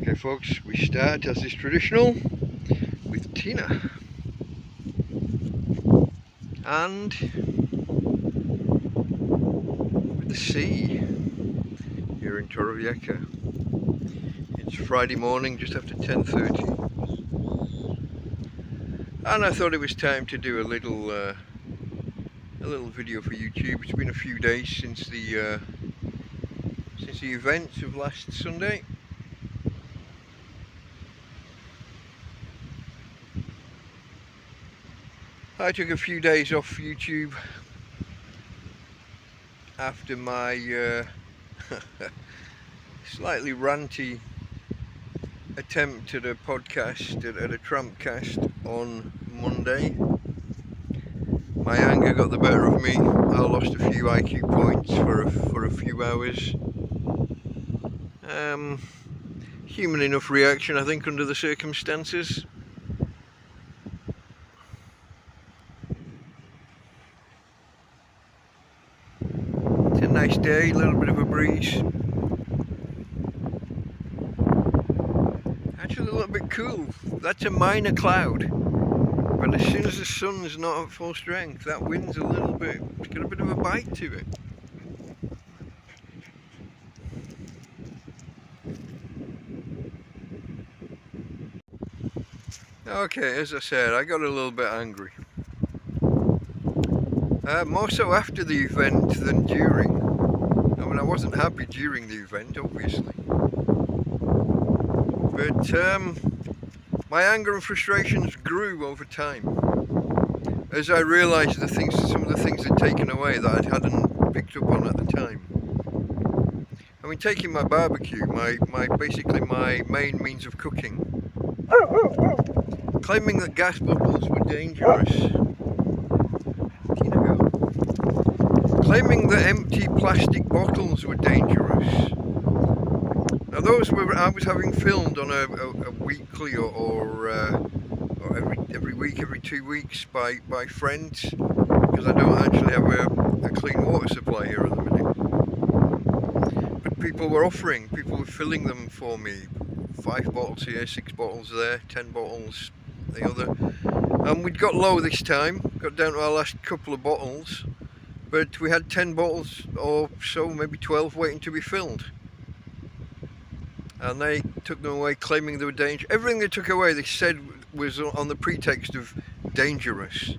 Okay folks, we start as is traditional with Tina and with the sea here in Torrevieja. It's Friday morning just after 10:30 and I thought it was time to do a little video for YouTube. It's been a few days since the events of last Sunday. I took a few days off YouTube after my slightly ranty attempt at a podcast, at a TrampCast on Monday. My anger got the better of me. I lost a few IQ points for a few hours. Human enough reaction, I think, under the circumstances. It's a nice day, a little bit of a breeze. Actually a little bit cool. That's a minor cloud. But as soon as the sun's not at full strength, that wind's a little bit, it's got a bit of a bite to it. Okay, as I said, I got a little bit angry. More so after the event than during. I mean, I wasn't happy during the event, obviously. But my anger and frustrations grew over time as I realised some of the things had taken away that I hadn't picked up on at the time. I mean, taking my barbecue, basically my main means of cooking. Claiming that gas bottles were dangerous. Claiming that empty plastic bottles were dangerous. Now those I was having filmed on a weekly or every week, every 2 weeks by friends, because I don't actually have a clean water supply here at the minute. But people were filling them for me. 5 bottles here, 6 bottles there, 10 bottles the other. And we'd got low this time, got down to our last couple of bottles, but we had 10 bottles or so, maybe 12 waiting to be filled. And they took them away claiming they were dangerous. Everything they took away, they said, was on the pretext of dangerous.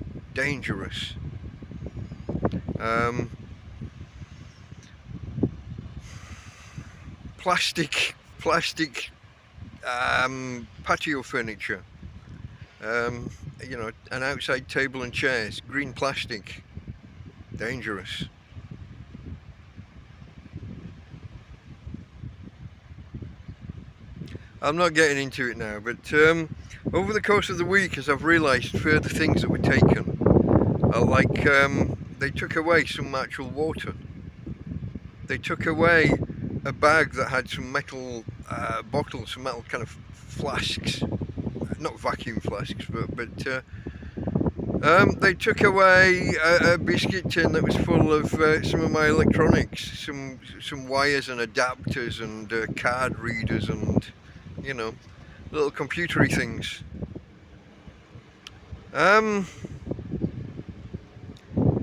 Plastic patio furniture, you know, an outside table and chairs, green plastic, dangerous. I'm not getting into it now, but over the course of the week, as I've realised further things that were taken, like they took away some actual water. They took away a bag that had some metal bottles, some metal kind of flasks, not vacuum flasks, but they took away a biscuit tin that was full of some of my electronics, some wires and adapters and card readers and, you know, little computery things.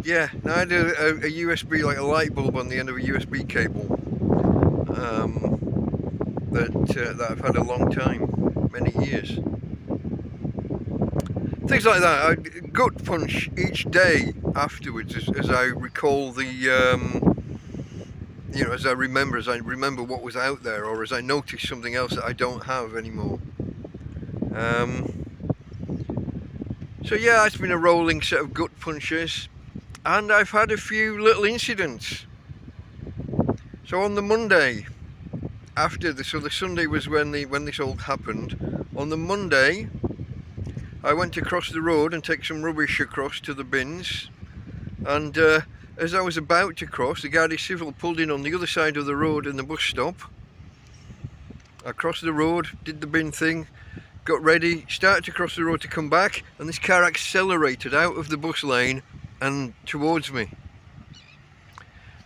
Yeah, now I had a USB, like a light bulb on the end of a USB cable. That I've had a long time, many years. Things like that. I gut punch each day afterwards as I recall the, you know, as I remember what was out there, or as I notice something else that I don't have anymore. So yeah, it's been a rolling set of gut punches, and I've had a few little incidents. So on the Monday, so the Sunday was when this all happened. On the Monday, I went to cross the road and take some rubbish across to the bins, and as I was about to cross, the Guardia Civil pulled in on the other side of the road in the bus stop. I crossed the road, did the bin thing, got ready, started to cross the road to come back, and this car accelerated out of the bus lane and towards me.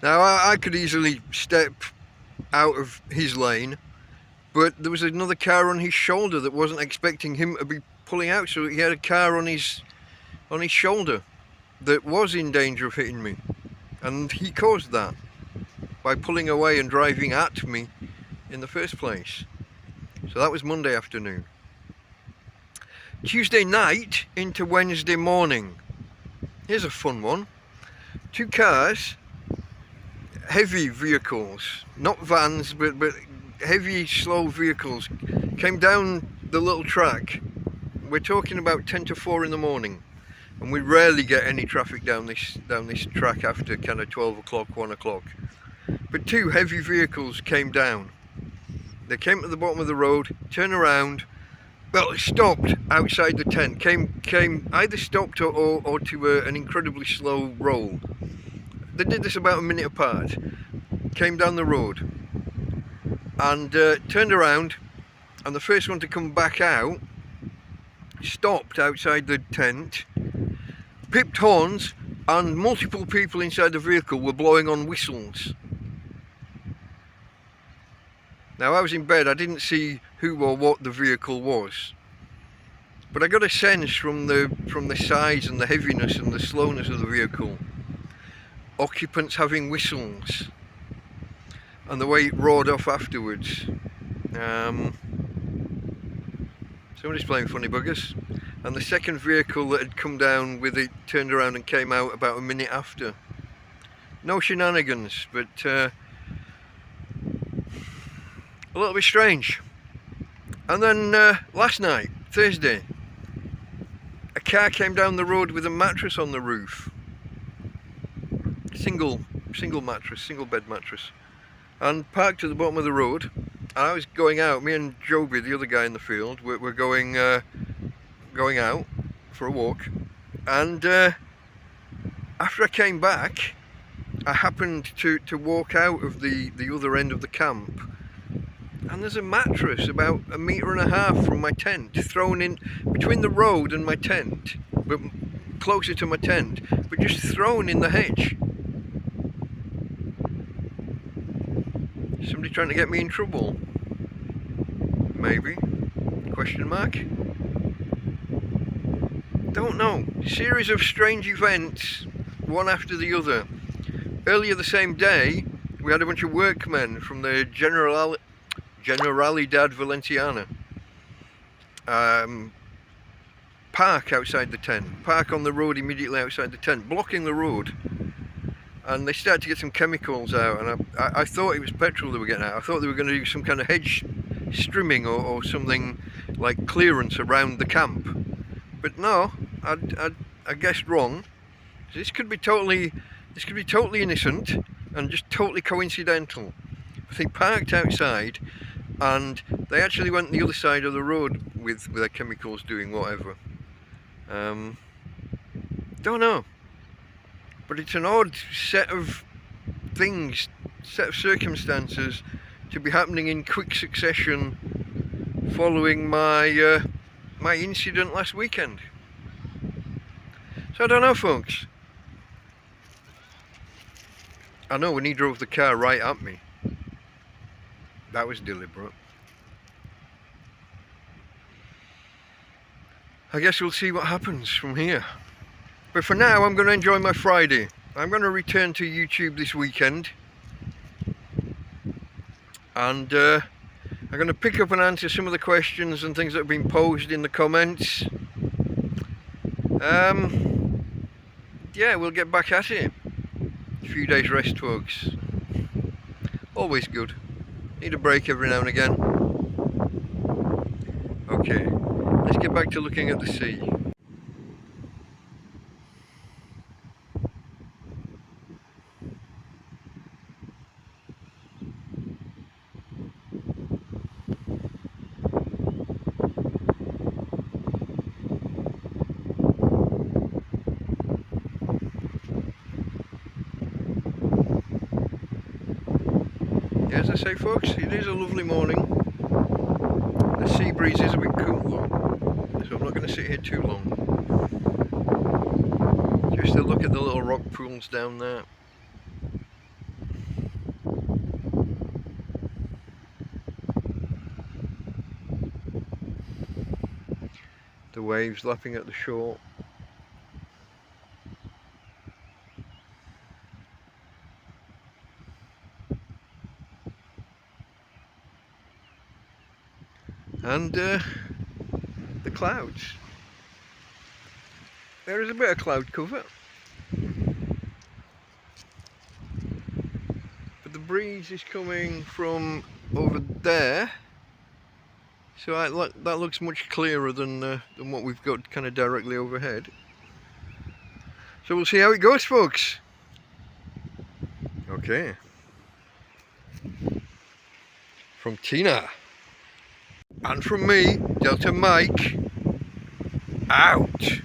Now I could easily step out of his lane but there was another car on his shoulder that wasn't expecting him to be pulling out, so he had a car on his shoulder that was in danger of hitting me, and he caused that by pulling away and driving at me in the first place. So that was Monday afternoon. Tuesday night into Wednesday morning. Here's a fun one. Two cars, heavy vehicles, not vans, but heavy, slow vehicles, came down the little track. We're talking about 10 to 4 in the morning, and we rarely get any traffic down this track after kind of 12 o'clock, 1 o'clock. But two heavy vehicles came down. They came to the bottom of the road, turned around, well, it stopped outside the tent, came either stopped or to an incredibly slow roll. They did this about a minute apart, came down the road and turned around, and the first one to come back out stopped outside the tent, pipped horns, and multiple people inside the vehicle were blowing on whistles. Now, I was in bed, I didn't see who or what the vehicle was, but I got a sense from the size and the heaviness and the slowness of the vehicle, occupants having whistles, and the way it roared off afterwards. Somebody's playing funny buggers. And the second vehicle that had come down with it turned around and came out about a minute after. No shenanigans, but a little bit strange. And then last night, Thursday, a car came down the road with a mattress on the roof. Single mattress, single bed mattress, and parked at the bottom of the road. And I was going out, me and Joby, the other guy in the field, we're going out for a walk, and after I came back, I happened to walk out of the other end of the camp, and there's a mattress about 1.5 meters from my tent, thrown in between the road and my tent, but closer to my tent, but just thrown in the hedge. Somebody trying to get me in trouble? Maybe? Question mark? Don't know. Series of strange events, one after the other. Earlier the same day, we had a bunch of workmen from the Generalidad Valenciana park outside the tent, park on the road immediately outside the tent, blocking the road. And they started to get some chemicals out, and I thought it was petrol they were getting out. I thought they were going to do some kind of hedge strimming or something like clearance around the camp. But no, I guessed wrong. This could be totally innocent and just totally coincidental. They parked outside, and they actually went the other side of the road with their chemicals doing whatever. Don't know. But it's an odd set of things, set of circumstances to be happening in quick succession following my my incident last weekend. So I don't know, folks. I know when he drove the car right at me, that was deliberate. I guess we'll see what happens from here. But for now, I'm going to enjoy my Friday. I'm going to return to YouTube this weekend, and I'm going to pick up and answer some of the questions and things that have been posed in the comments. Yeah, we'll get back at it. A few days rest, folks. Always good. Need a break every now and again. Okay, let's get back to looking at the sea. As I say, folks, it is a lovely morning. The sea breeze is a bit cool though, so I'm not going to sit here too long. Just to look at the little rock pools down there. the waves lapping at the shore. And the clouds. There is a bit of cloud cover, but the breeze is coming from over there, so that looks much clearer than what we've got kind of directly overhead. So we'll see how it goes, folks. Okay. From Tina. And from me, Delta Mike, out.